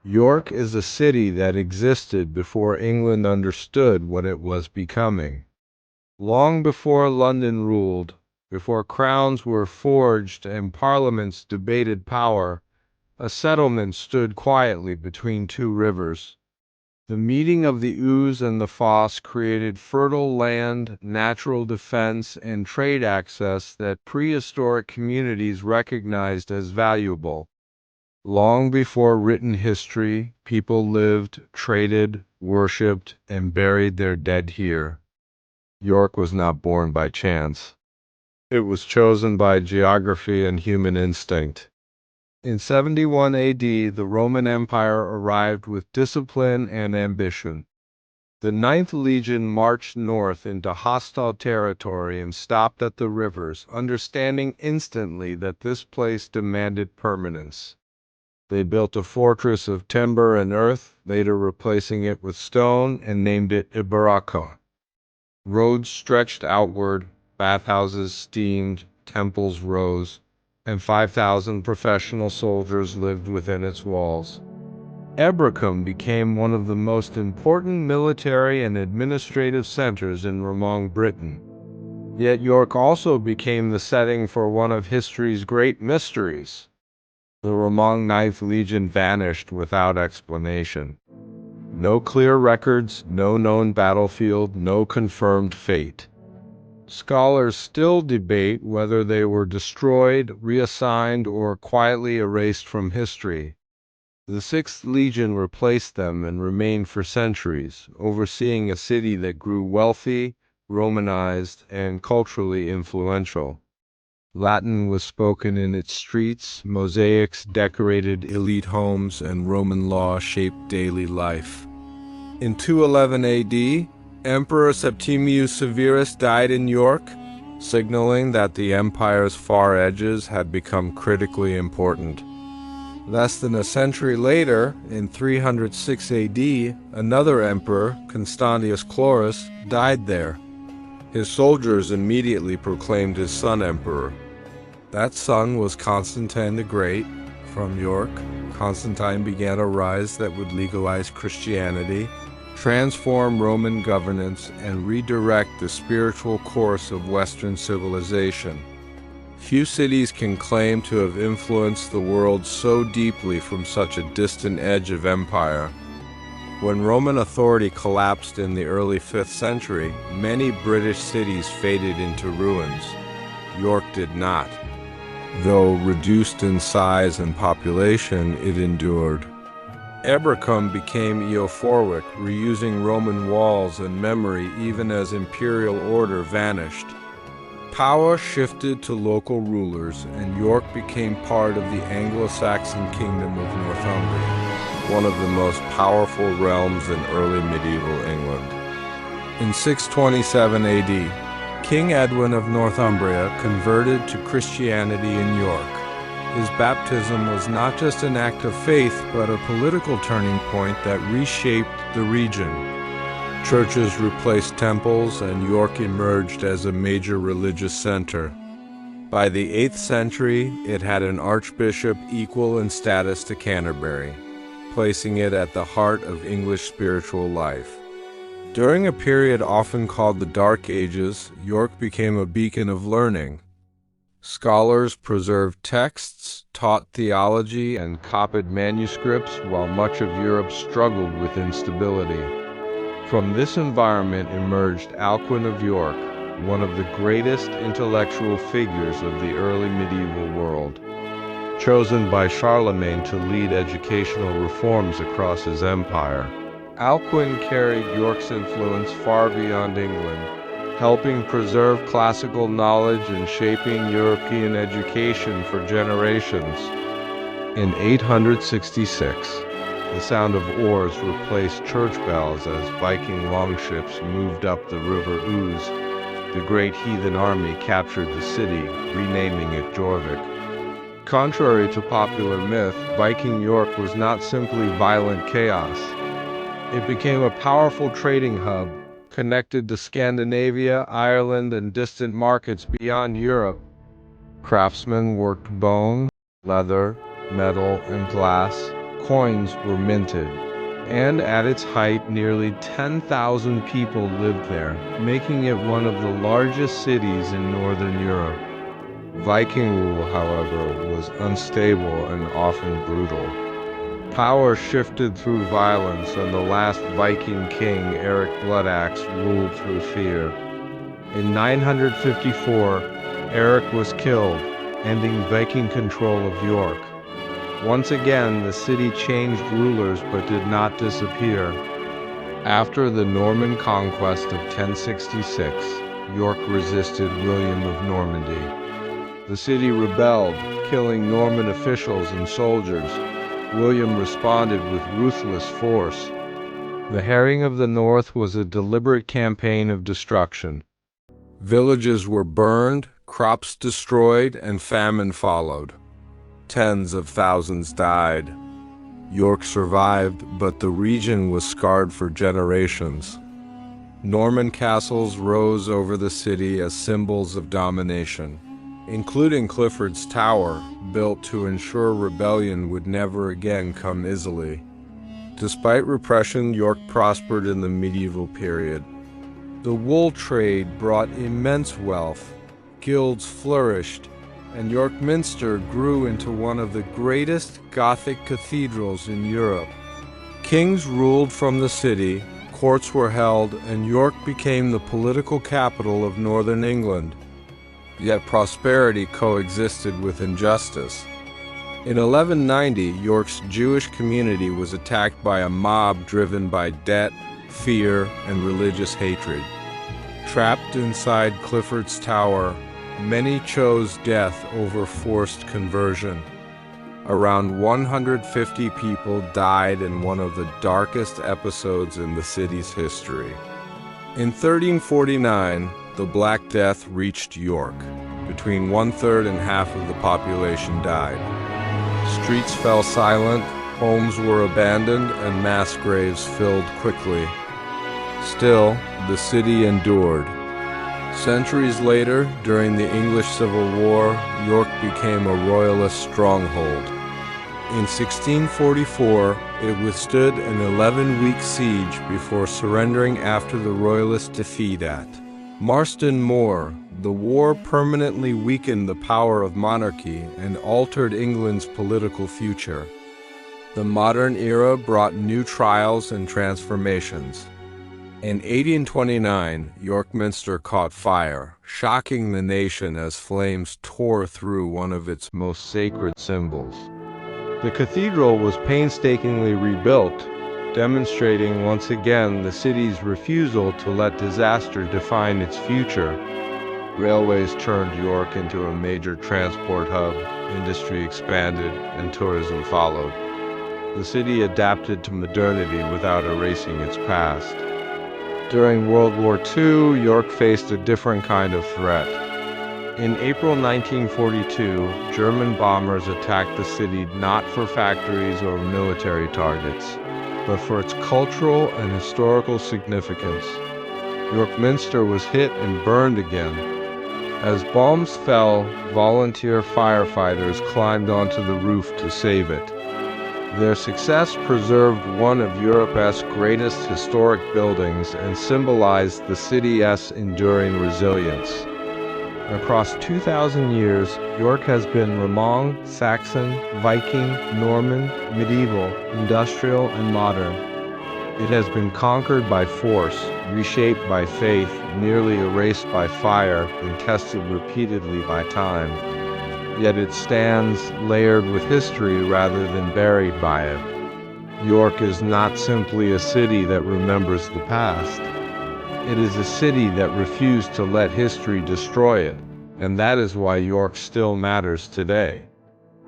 York is a city that existed before England understood what it was becoming. Long before London ruled, before crowns were forged and parliaments debated power, a settlement stood quietly between two rivers. The meeting of the Ouse and the Foss created fertile land, natural defense, and trade access that prehistoric communities recognized as valuable. Long before written history, people lived, traded, worshipped, and buried their dead here. York was not born by chance. It was chosen by geography and human instinct. In 71 AD, the Roman Empire arrived with discipline and ambition. The Ninth Legion marched north into hostile territory and stopped at the rivers, understanding instantly that this place demanded permanence. They built a fortress of timber and earth, later replacing it with stone, and named it Iberaka. Roads stretched outward, bathhouses steamed, temples rose, and 5,000 professional soldiers lived within its walls. Ebracum became one of the most important military and administrative centers in Romang Britain. Yet York also became the setting for one of history's great mysteries. The Romang Ninth Legion vanished without explanation. No clear records, no known battlefield, no confirmed fate. Scholars still debate whether they were destroyed, reassigned, or quietly erased from history. The Sixth Legion replaced them and remained for centuries, overseeing a city that grew wealthy, Romanized, and culturally influential. Latin was spoken in its streets, mosaics decorated elite homes, and Roman law shaped daily life. In 211 AD, Emperor Septimius Severus died in York, signaling that the empire's far edges had become critically important. Less than a century later, in 306 AD, another emperor, Constantius Chlorus, died there. His soldiers immediately proclaimed his son emperor. That son was Constantine the Great. From York, Constantine began a rise that would legalize Christianity, transform Roman governance, and redirect the spiritual course of Western civilization. Few cities can claim to have influenced the world so deeply from such a distant edge of empire. When Roman authority collapsed in the early 5th century, many British cities faded into ruins. York did not. Though reduced in size and population, it endured. Ebracum became Eoforwic, reusing Roman walls and memory even as imperial order vanished. Power shifted to local rulers, and York became part of the Anglo-Saxon Kingdom of Northumbria, one of the most powerful realms in early medieval England. In 627 AD, King Edwin of Northumbria converted to Christianity in York. His baptism was not just an act of faith, but a political turning point that reshaped the region. Churches replaced temples, and York emerged as a major religious center. By the 8th century, it had an archbishop equal in status to Canterbury, placing it at the heart of English spiritual life. During a period often called the Dark Ages, York became a beacon of learning. Scholars preserved texts, taught theology, and copied manuscripts while much of Europe struggled with instability. From this environment emerged Alcuin of York, one of the greatest intellectual figures of the early medieval world. Chosen by Charlemagne to lead educational reforms across his empire, Alcuin carried York's influence far beyond England, helping preserve classical knowledge and shaping European education for generations. In 866, the sound of oars replaced church bells as Viking longships moved up the river Ouse. The great heathen army captured the city, renaming it Jorvik. Contrary to popular myth, Viking York was not simply violent chaos. It became a powerful trading hub, connected to Scandinavia, Ireland, and distant markets beyond Europe. Craftsmen worked bone, leather, metal, and glass, coins were minted, and at its height nearly 10,000 people lived there, making it one of the largest cities in northern Europe. Viking rule, however, was unstable and often brutal. Power shifted through violence, and the last Viking king, Eric Bloodaxe, ruled through fear. In 954, Eric was killed, ending Viking control of York. Once again, the city changed rulers but did not disappear. After the Norman conquest of 1066, York resisted William of Normandy. The city rebelled, killing Norman officials and soldiers. William responded with ruthless force. The Harrying of the North was a deliberate campaign of destruction. Villages were burned, crops destroyed, and famine followed. Tens of thousands died. York survived, but the region was scarred for generations. Norman castles rose over the city as symbols of domination, including Clifford's Tower, built to ensure rebellion would never again come easily. Despite repression, York prospered in the medieval period. The wool trade brought immense wealth, guilds flourished, and York Minster grew into one of the greatest Gothic cathedrals in Europe. Kings ruled from the city, courts were held, and York became the political capital of northern England. Yet prosperity coexisted with injustice. In 1190, York's Jewish community was attacked by a mob driven by debt, fear, and religious hatred. Trapped inside Clifford's Tower, many chose death over forced conversion. Around 150 people died in one of the darkest episodes in the city's history. In 1349, the Black Death reached York. Between one-third and half of the population died. Streets fell silent, homes were abandoned, and mass graves filled quickly. Still, the city endured. Centuries later, during the English Civil War, York became a royalist stronghold. In 1644, it withstood an 11-week siege before surrendering after the royalist defeat at Marston Moor. The war permanently weakened the power of monarchy and altered England's political future. The modern era brought new trials and transformations. In 1829, York Minster caught fire, shocking the nation as flames tore through one of its most sacred symbols. The cathedral was painstakingly rebuilt, demonstrating once again the city's refusal to let disaster define its future. Railways turned York into a major transport hub, industry expanded, and tourism followed. The city adapted to modernity without erasing its past. During World War II, York faced a different kind of threat. In April 1942, German bombers attacked the city not for factories or military targets, but for its cultural and historical significance. York Minster was hit and burned again. As bombs fell, volunteer firefighters climbed onto the roof to save it. Their success preserved one of Europe's greatest historic buildings and symbolized the city's enduring resilience. Across 2,000 years, York has been Roman, Saxon, Viking, Norman, medieval, industrial, and modern. It has been conquered by force, reshaped by faith, nearly erased by fire, and tested repeatedly by time. Yet it stands layered with history rather than buried by it. York is not simply a city that remembers the past. It is a city that refused to let history destroy it, and that is why York still matters today.